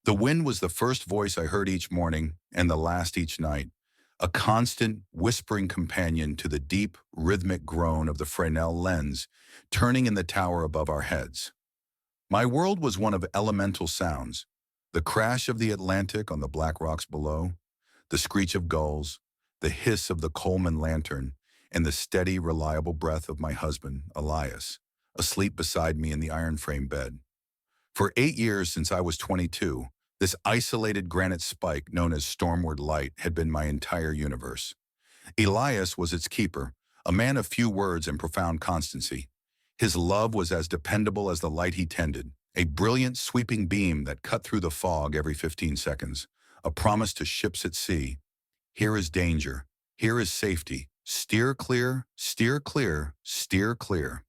The wind was the first voice I heard each morning and the last each night, a constant, whispering companion to the deep, rhythmic groan of the Fresnel lens turning in the tower above our heads. My world was one of elemental sounds: the crash of the Atlantic on the black rocks below, the screech of gulls, the hiss of the Coleman lantern, and the steady, reliable breath of my husband, Elias, asleep beside me in the iron frame bed. For 8 years since I was 22, this isolated granite spike known as Stormward Light had been my entire universe. Elias was its keeper, a man of few words and profound constancy. His love was as dependable as the light he tended, a brilliant sweeping beam that cut through the fog every 15 seconds, a promise to ships at sea. Here is danger. Here is safety. Steer clear, steer clear, steer clear.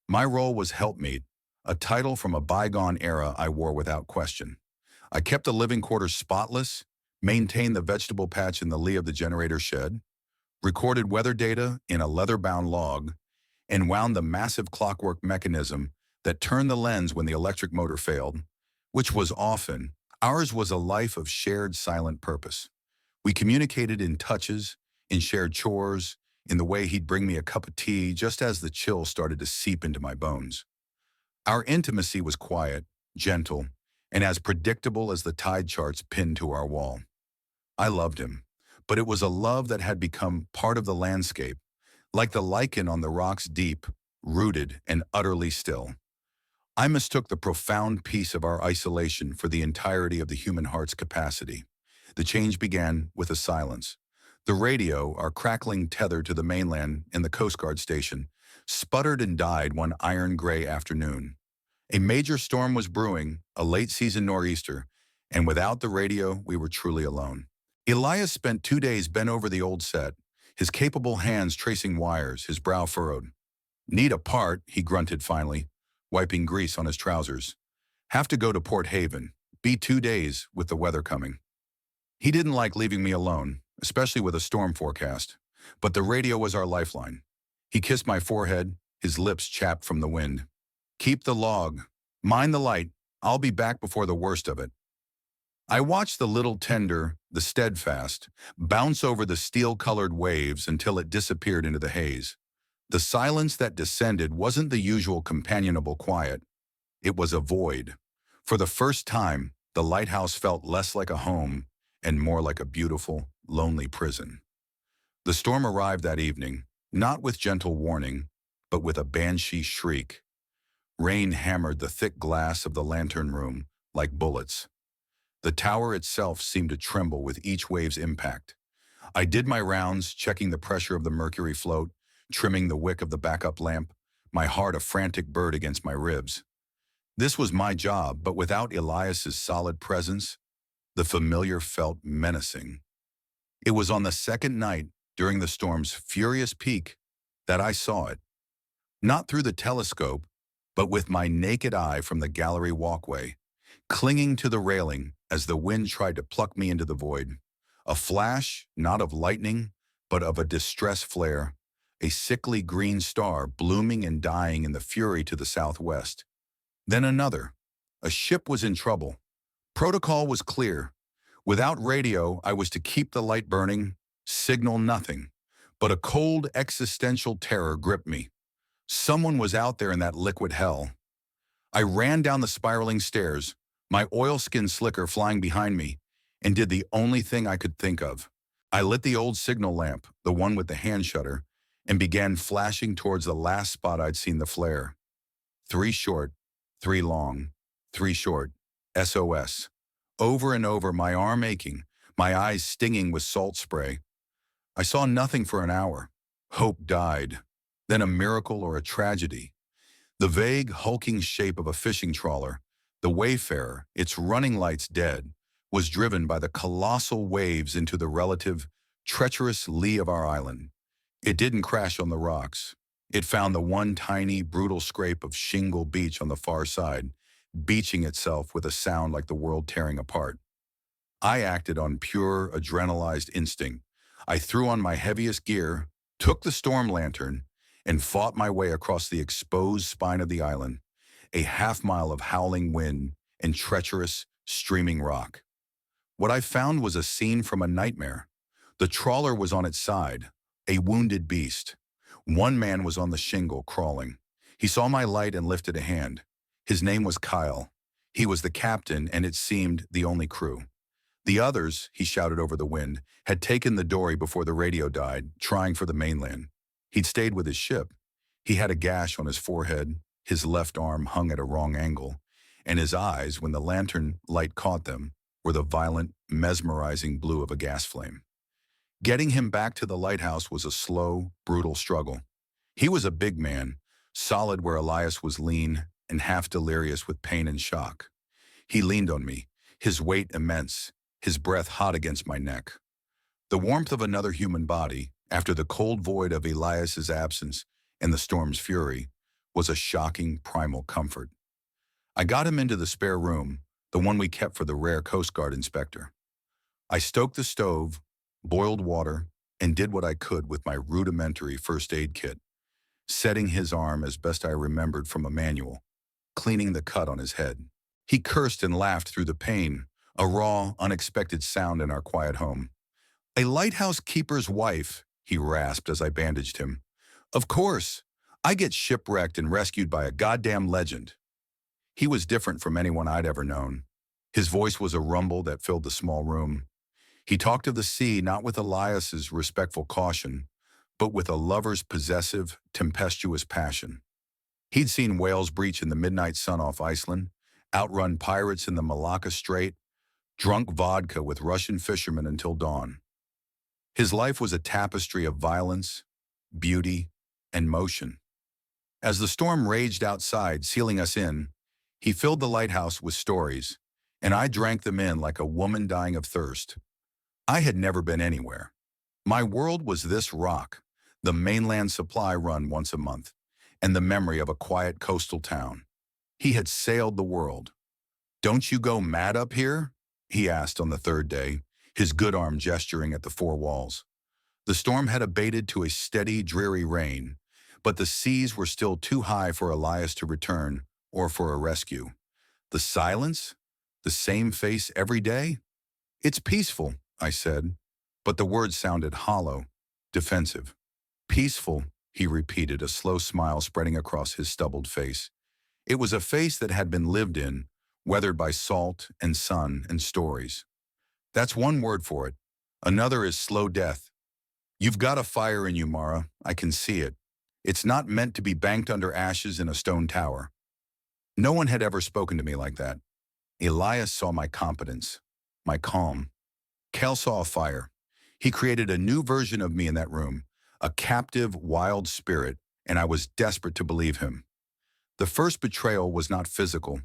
My role was helpmeet, a title from a bygone era I wore without question. I kept the living quarters spotless, maintained the vegetable patch in the lee of the generator shed, recorded weather data in a leather-bound log, and wound the massive clockwork mechanism that turned the lens when the electric motor failed, which was often. Ours was a life of shared silent purpose. We communicated in touches, in shared chores, in the way he'd bring me a cup of tea just as the chill started to seep into my bones. Our intimacy was quiet, gentle, and as predictable as the tide charts pinned to our wall. I loved him, but it was a love that had become part of the landscape, like the lichen on the rocks deep, rooted and utterly still. I mistook the profound peace of our isolation for the entirety of the human heart's capacity. The change began with a silence. The radio, our crackling tether to the mainland and the Coast Guard station, sputtered and died one iron gray afternoon. A major storm was brewing, a late-season nor'easter, and without the radio, we were truly alone. Elias spent 2 days bent over the old set, his capable hands tracing wires, his brow furrowed. "Need a part," he grunted finally, wiping grease on his trousers. "Have to go to Port Haven. Be 2 days with the weather coming." He didn't like leaving me alone, especially with a storm forecast, but the radio was our lifeline. He kissed my forehead, his lips chapped from the wind. "Keep the log. Mind the light. I'll be back before the worst of it." I watched the little tender, the steadfast, bounce over the steel-colored waves until it disappeared into the haze. The silence that descended wasn't the usual companionable quiet. It was a void. For the first time, the lighthouse felt less like a home and more like a beautiful, lonely prison. The storm arrived that evening, not with gentle warning, but with a banshee shriek. Rain hammered the thick glass of the lantern room like bullets. The tower itself seemed to tremble with each wave's impact. I did my rounds, checking the pressure of the mercury float, trimming the wick of the backup lamp, my heart a frantic bird against my ribs. This was my job, but without Elias's solid presence, the familiar felt menacing. It was on the second night, during the storm's furious peak, that I saw it. Not through the telescope, but with my naked eye from the gallery walkway, clinging to the railing as the wind tried to pluck me into the void. A flash, not of lightning, but of a distress flare, a sickly green star blooming and dying in the fury to the southwest. Then another. A ship was in trouble. Protocol was clear. Without radio, I was to keep the light burning, signal nothing. But a cold existential terror gripped me. Someone was out there in that liquid hell. I ran down the spiraling stairs, my oilskin slicker flying behind me, and did the only thing I could think of. I lit the old signal lamp, the one with the hand shutter, and began flashing towards the last spot I'd seen the flare. 3 short, 3 long, 3 short, SOS. Over and over, my arm aching, my eyes stinging with salt spray. I saw nothing for an hour. Hope died. Then a miracle or a tragedy. The vague, hulking shape of a fishing trawler, the Wayfarer, its running lights dead, was driven by the colossal waves into the relative, treacherous lee of our island. It didn't crash on the rocks. It found the one tiny, brutal scrape of shingle beach on the far side, beaching itself with a sound like the world tearing apart. I acted on pure, adrenalized instinct. I threw on my heaviest gear, took the storm lantern, and fought my way across the exposed spine of the island, a half-mile of howling wind and treacherous, streaming rock. What I found was a scene from a nightmare. The trawler was on its side, a wounded beast. One man was on the shingle, crawling. He saw my light and lifted a hand. His name was Kyle. He was the captain and, it seemed, the only crew. The others, he shouted over the wind, had taken the dory before the radio died, trying for the mainland. He'd stayed with his ship. He had a gash on his forehead, his left arm hung at a wrong angle, and his eyes, when the lantern light caught them, were the violent, mesmerizing blue of a gas flame. Getting him back to the lighthouse was a slow, brutal struggle. He was a big man, solid where Elias was lean and half delirious with pain and shock. He leaned on me, his weight immense, his breath hot against my neck. The warmth of another human body, after the cold void of Elias's absence and the storm's fury, was a shocking, primal comfort. I got him into the spare room, the one we kept for the rare Coast Guard inspector. I stoked the stove, boiled water, and did what I could with my rudimentary first aid kit, setting his arm as best I remembered from a manual, cleaning the cut on his head. He cursed and laughed through the pain, a raw, unexpected sound in our quiet home. "A lighthouse keeper's wife," he rasped as I bandaged him. "Of course, I get shipwrecked and rescued by a goddamn legend." He was different from anyone I'd ever known. His voice was a rumble that filled the small room. He talked of the sea not with Elias's respectful caution, but with a lover's possessive, tempestuous passion. He'd seen whales breach in the midnight sun off Iceland, outrun pirates in the Malacca Strait, drunk vodka with Russian fishermen until dawn. His life was a tapestry of violence, beauty, and motion. As the storm raged outside, sealing us in, he filled the lighthouse with stories, and I drank them in like a woman dying of thirst. I had never been anywhere. My world was this rock, the mainland supply run once a month, and the memory of a quiet coastal town. He had sailed the world. "Don't you go mad up here?" he asked on the third day, his good arm gesturing at the four walls. The storm had abated to a steady, dreary rain, but the seas were still too high for Elias to return or for a rescue. The silence? The same face every day? "It's peaceful," I said, but the words sounded hollow, defensive. "Peaceful," he repeated, a slow smile spreading across his stubbled face. It was a face that had been lived in, weathered by salt and sun and stories. "That's one word for it. Another is slow death. You've got a fire in you, Mara. I can see it. It's not meant to be banked under ashes in a stone tower." No one had ever spoken to me like that. Elias saw my competence, my calm. Cal saw a fire. He created a new version of me in that room, a captive, wild spirit, and I was desperate to believe him. The first betrayal was not physical.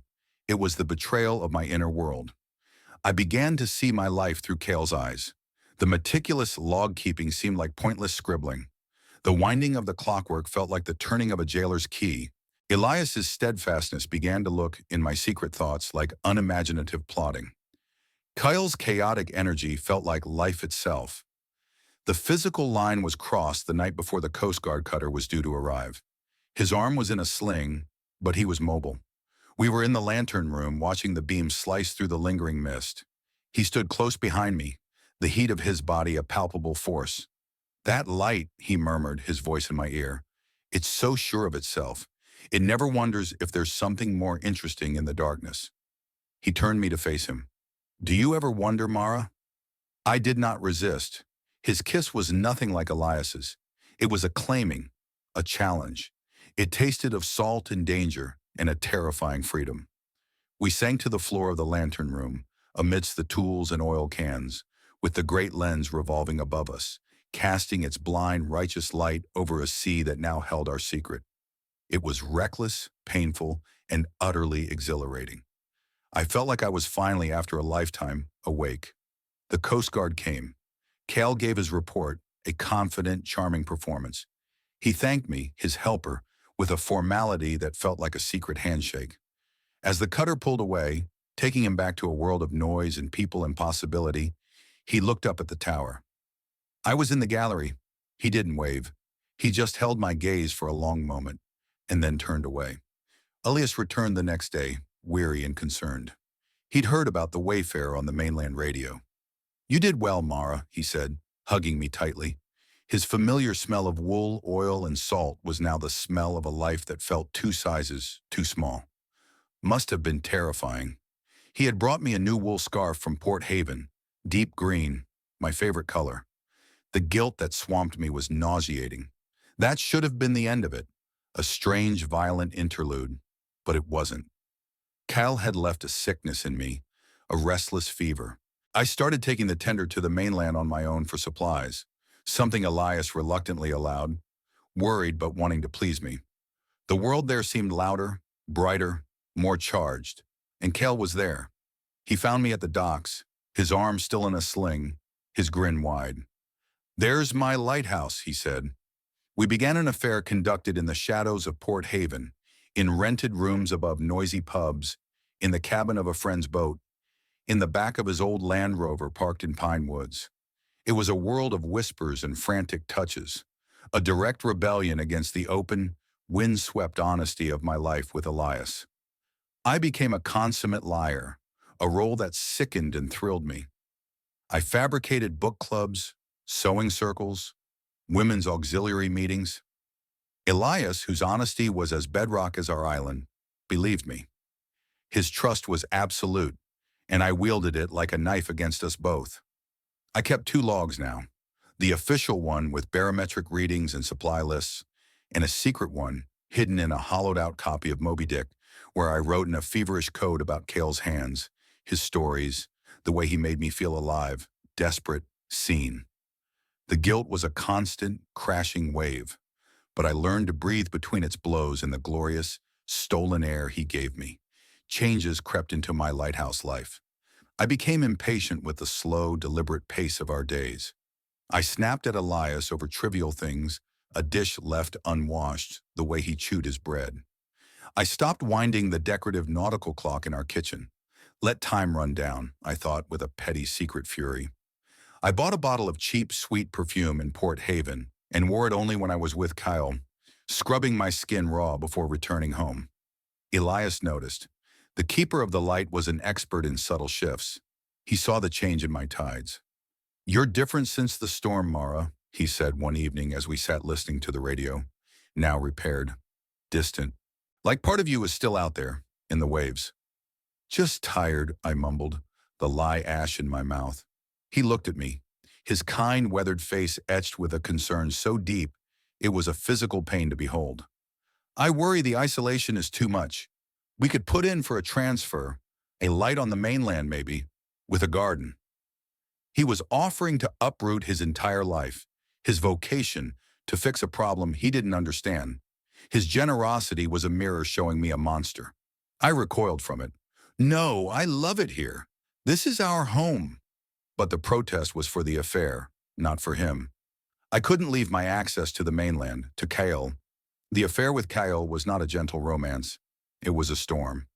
It was the betrayal of my inner world. I began to see my life through Cale's eyes. The meticulous log-keeping seemed like pointless scribbling. The winding of the clockwork felt like the turning of a jailer's key. Elias's steadfastness began to look, in my secret thoughts, like unimaginative plotting. Kyle's chaotic energy felt like life itself. The physical line was crossed the night before the Coast Guard cutter was due to arrive. His arm was in a sling, but he was mobile. We were in the lantern room watching the beam slice through the lingering mist. He stood close behind me, the heat of his body a palpable force. "That light," he murmured, his voice in my ear. "It's so sure of itself. It never wonders if there's something more interesting in the darkness." He turned me to face him. "Do you ever wonder, Mara?" I did not resist. His kiss was nothing like Elias's. It was a claiming, a challenge. It tasted of salt and danger and a terrifying freedom. We sank to the floor of the lantern room, amidst the tools and oil cans, with the great lens revolving above us, casting its blind, righteous light over a sea that now held our secret. It was reckless, painful, and utterly exhilarating. I felt like I was finally, after a lifetime, awake. The Coast Guard came. Cale gave his report, a confident, charming performance. He thanked me, his helper, with a formality that felt like a secret handshake. As the cutter pulled away, taking him back to a world of noise and people and possibility, he looked up at the tower. I was in the gallery. He didn't wave. He just held my gaze for a long moment, and then turned away. Elias returned the next day, weary and concerned. He'd heard about the Wayfarer on the mainland radio. "You did well, Mara," he said, hugging me tightly. His familiar smell of wool, oil, and salt was now the smell of a life that felt two sizes too small. Must have been terrifying. He had brought me a new wool scarf from Port Haven, deep green, my favorite color. The guilt that swamped me was nauseating. That should have been the end of it, a strange, violent interlude, but it wasn't. Cal had left a sickness in me, a restless fever. I started taking the tender to the mainland on my own for supplies, something Elias reluctantly allowed, worried but wanting to please me. The world there seemed louder, brighter, more charged, and Cal was there. He found me at the docks, his arm still in a sling, his grin wide. "There's my lighthouse," he said. We began an affair conducted in the shadows of Port Haven, in rented rooms above noisy pubs, in the cabin of a friend's boat, in the back of his old Land Rover parked in Pine Woods. It was a world of whispers and frantic touches, a direct rebellion against the open, windswept honesty of my life with Elias. I became a consummate liar, a role that sickened and thrilled me. I fabricated book clubs, sewing circles, women's auxiliary meetings. Elias, whose honesty was as bedrock as our island, believed me. His trust was absolute, and I wielded it like a knife against us both. I kept two logs now, the official one with barometric readings and supply lists, and a secret one hidden in a hollowed-out copy of Moby Dick, where I wrote in a feverish code about Cale's hands, his stories, the way he made me feel alive, desperate, seen. The guilt was a constant, crashing wave, but I learned to breathe between its blows in the glorious, stolen air he gave me. Changes crept into my lighthouse life. I became impatient with the slow, deliberate pace of our days. I snapped at Elias over trivial things, a dish left unwashed, the way he chewed his bread. I stopped winding the decorative nautical clock in our kitchen. Let time run down, I thought with a petty secret fury. I bought a bottle of cheap, sweet perfume in Port Haven and wore it only when I was with Kyle, scrubbing my skin raw before returning home. Elias noticed. The keeper of the light was an expert in subtle shifts. He saw the change in my tides. "You're different since the storm, Mara," he said one evening as we sat listening to the radio, now repaired, distant. "Like part of you is still out there, in the waves." "Just tired," I mumbled, the lye ash in my mouth. He looked at me, his kind, weathered face etched with a concern so deep it was a physical pain to behold. "I worry the isolation is too much. We could put in for a transfer, a light on the mainland maybe, with a garden." He was offering to uproot his entire life, his vocation, to fix a problem he didn't understand. His generosity was a mirror showing me a monster. I recoiled from it. "No, I love it here. This is our home." But the protest was for the affair, not for him. I couldn't leave my access to the mainland, to Kyle. The affair with Kyle was not a gentle romance. It was a storm.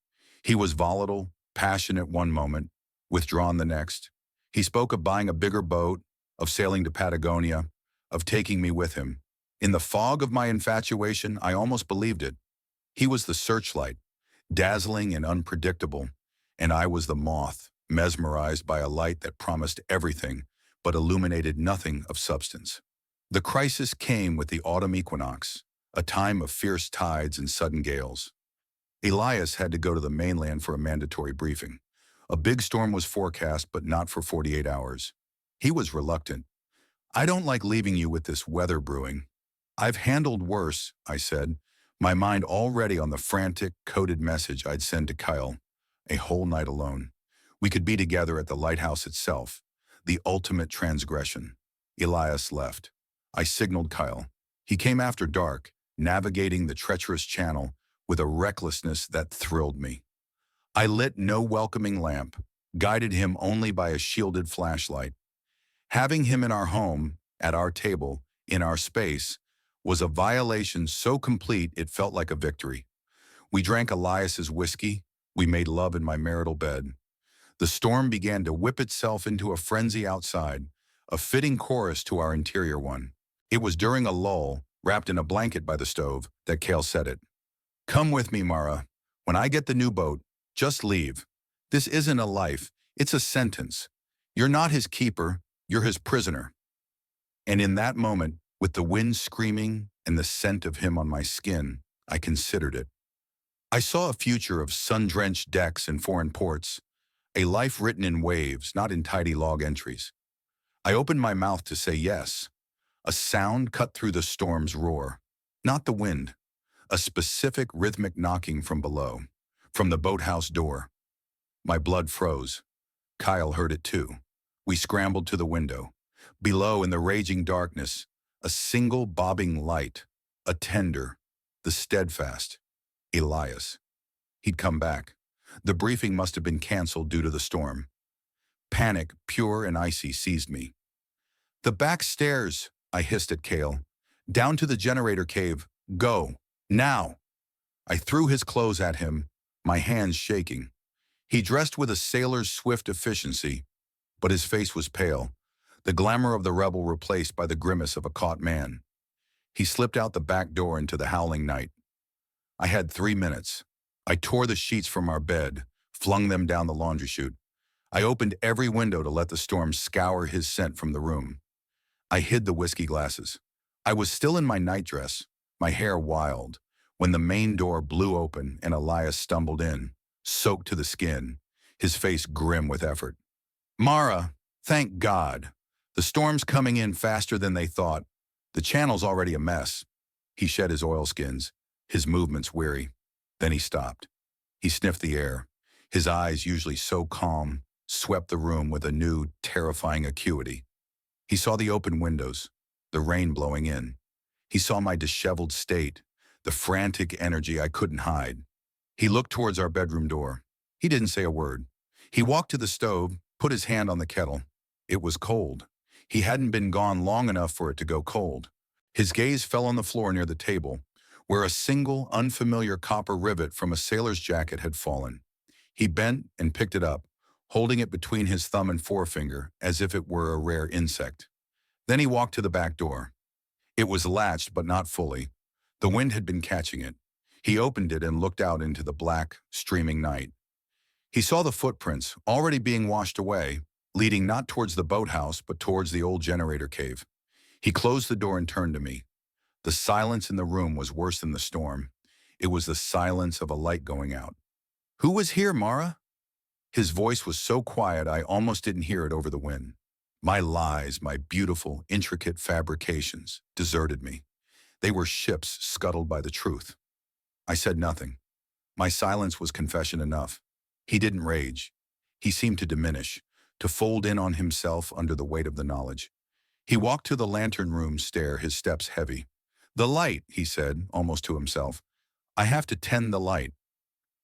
He was volatile, passionate one moment, withdrawn the next. He spoke of buying a bigger boat, of sailing to Patagonia, of taking me with him. In the fog of my infatuation, I almost believed it. He was the searchlight, dazzling and unpredictable, and I was the moth, mesmerized by a light that promised everything, but illuminated nothing of substance. The crisis came with the autumn equinox, a time of fierce tides and sudden gales. Elias had to go to the mainland for a mandatory briefing. A big storm was forecast, but not for 48 hours. He was reluctant. "I don't like leaving you with this weather brewing." "I've handled worse," I said, my mind already on the frantic, coded message I'd send to Kyle. A whole night alone. We could be together at the lighthouse itself. The ultimate transgression. Elias left. I signaled Kyle. He came after dark, navigating the treacherous channel with a recklessness that thrilled me. I lit no welcoming lamp, guided him only by a shielded flashlight. Having him in our home, at our table, in our space, was a violation so complete it felt like a victory. We drank Elias's whiskey. We made love in my marital bed. The storm began to whip itself into a frenzy outside, a fitting chorus to our interior one. It was during a lull, wrapped in a blanket by the stove, that Cale said it. "Come with me, Mara. When I get the new boat, just leave. This isn't a life, it's a sentence. You're not his keeper, you're his prisoner. And in that moment, with the wind screaming and the scent of him on my skin, I considered it. I saw a future of sun-drenched decks in foreign ports, a life written in waves, not in tidy log entries. I opened my mouth to say yes. A sound cut through the storm's roar. Not the wind. A specific rhythmic knocking from below, from the boathouse door. My blood froze. Kyle heard it too. We scrambled to the window. Below, in the raging darkness, a single bobbing light, a tender, the steadfast, Elias. He'd come back. The briefing must have been canceled due to the storm. Panic, pure and icy, seized me. "The back stairs," I hissed at Cale. "Down to the generator cave. Go. Now." I threw his clothes at him, my hands shaking. He dressed with a sailor's swift efficiency, but his face was pale, the glamour of the rebel replaced by the grimace of a caught man. He slipped out the back door into the howling night. I had 3 minutes. I tore the sheets from our bed, flung them down the laundry chute. I opened every window to let the storm scour his scent from the room. I hid the whiskey glasses. I was still in my nightdress, my hair wild, when the main door blew open and Elias stumbled in, soaked to the skin, his face grim with effort. "Mara, thank God. The storm's coming in faster than they thought. The channel's already a mess." He shed his oilskins, his movements weary. Then he stopped. He sniffed the air. His eyes, usually so calm, swept the room with a new, terrifying acuity. He saw the open windows, the rain blowing in. He saw my disheveled state, the frantic energy I couldn't hide. He looked towards our bedroom door. He didn't say a word. He walked to the stove, put his hand on the kettle. It was cold. He hadn't been gone long enough for it to go cold. His gaze fell on the floor near the table, where a single, unfamiliar copper rivet from a sailor's jacket had fallen. He bent and picked it up, holding it between his thumb and forefinger as if it were a rare insect. Then he walked to the back door. It was latched, but not fully. The wind had been catching it. He opened it and looked out into the black, streaming night. He saw the footprints, already being washed away, leading not towards the boathouse, but towards the old generator cave. He closed the door and turned to me. The silence in the room was worse than the storm. It was the silence of a light going out. "Who was here, Mara?" His voice was so quiet I almost didn't hear it over the wind. My lies, my beautiful, intricate fabrications, deserted me. They were ships scuttled by the truth. I said nothing. My silence was confession enough. He didn't rage. He seemed to diminish, to fold in on himself under the weight of the knowledge. He walked to the lantern room stair, his steps heavy. "The light," he said, almost to himself. "I have to tend the light."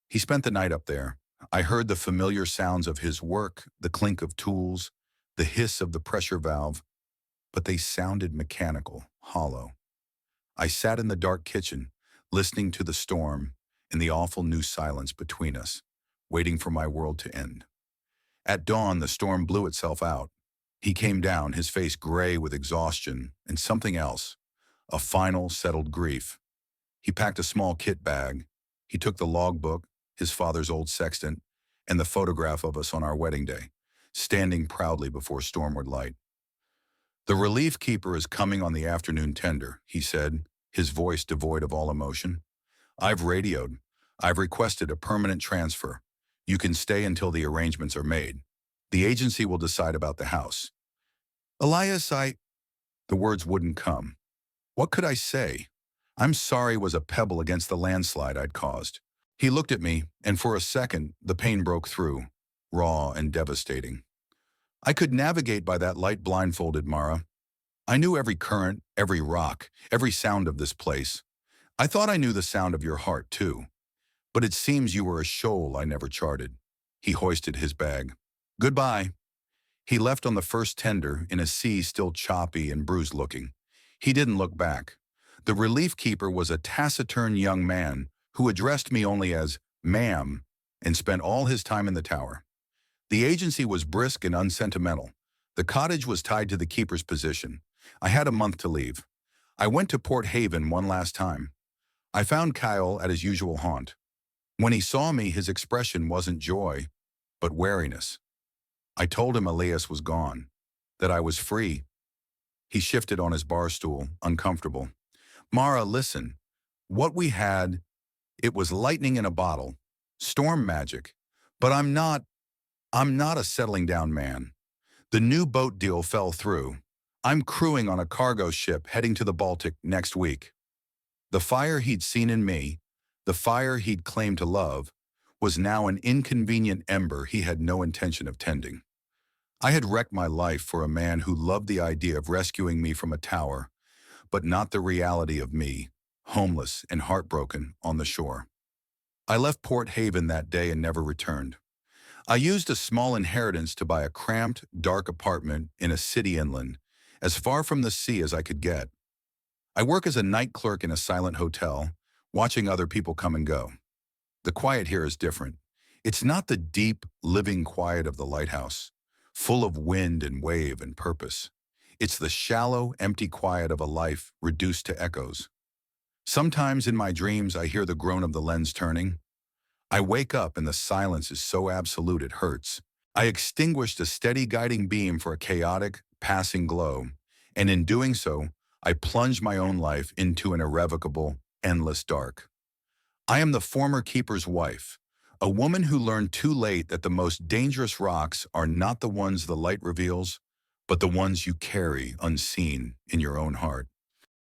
He spent the night up there. I heard the familiar sounds of his work, the clink of tools, the hiss of the pressure valve, but they sounded mechanical, hollow. I sat in the dark kitchen, listening to the storm and the awful new silence between us, waiting for my world to end. At dawn, the storm blew itself out. He came down, his face gray with exhaustion and something else, a final, settled grief. He packed a small kit bag. He took the logbook, his father's old sextant, and the photograph of us on our wedding day, standing proudly before stormward light. "The relief keeper is coming on the afternoon tender," he said, his voice devoid of all emotion. "I've radioed. I've requested a permanent transfer. You can stay until the arrangements are made. The agency will decide about the house." "Elias, The words wouldn't come. What could I say? "I'm sorry" was a pebble against the landslide I'd caused. He looked at me, and for a second, the pain broke through, raw and devastating. "I could navigate by that light blindfolded, Mara. I knew every current, every rock, every sound of this place. I thought I knew the sound of your heart, too. But it seems you were a shoal I never charted." He hoisted his bag. "Goodbye." He left on the first tender in a sea still choppy and bruised-looking. He didn't look back. The relief keeper was a taciturn young man who addressed me only as "ma'am" and spent all his time in the tower. The agency was brisk and unsentimental. The cottage was tied to the keeper's position. I had a month to leave. I went to Port Haven one last time. I found Kyle at his usual haunt. When he saw me, his expression wasn't joy. but wariness. I told him Elias was gone, that I was free. He shifted on his bar stool, uncomfortable. Mara, listen. What we had, it was lightning in a bottle, storm magic. But I'm not a settling down man. The new boat deal fell through. I'm crewing on a cargo ship heading to the Baltic next week. The fire he'd seen in me, the fire he'd claimed to love, was now an inconvenient ember he had no intention of tending. I had wrecked my life for a man who loved the idea of rescuing me from a tower, but not the reality of me, homeless and heartbroken, on the shore. I left Port Haven that day and never returned. I used a small inheritance to buy a cramped, dark apartment in a city inland, as far from the sea as I could get. I work as a night clerk in a silent hotel, watching other people come and go. The quiet here is different. It's not the deep, living quiet of the lighthouse, full of wind and wave and purpose. It's the shallow, empty quiet of a life reduced to echoes. Sometimes in my dreams I hear the groan of the lens turning. I wake up and the silence is so absolute it hurts. I extinguished a steady guiding beam for a chaotic, passing glow, and in doing so, I plunged my own life into an irrevocable, endless dark. I am the former keeper's wife, a woman who learned too late that the most dangerous rocks are not the ones the light reveals, but the ones you carry unseen in your own heart.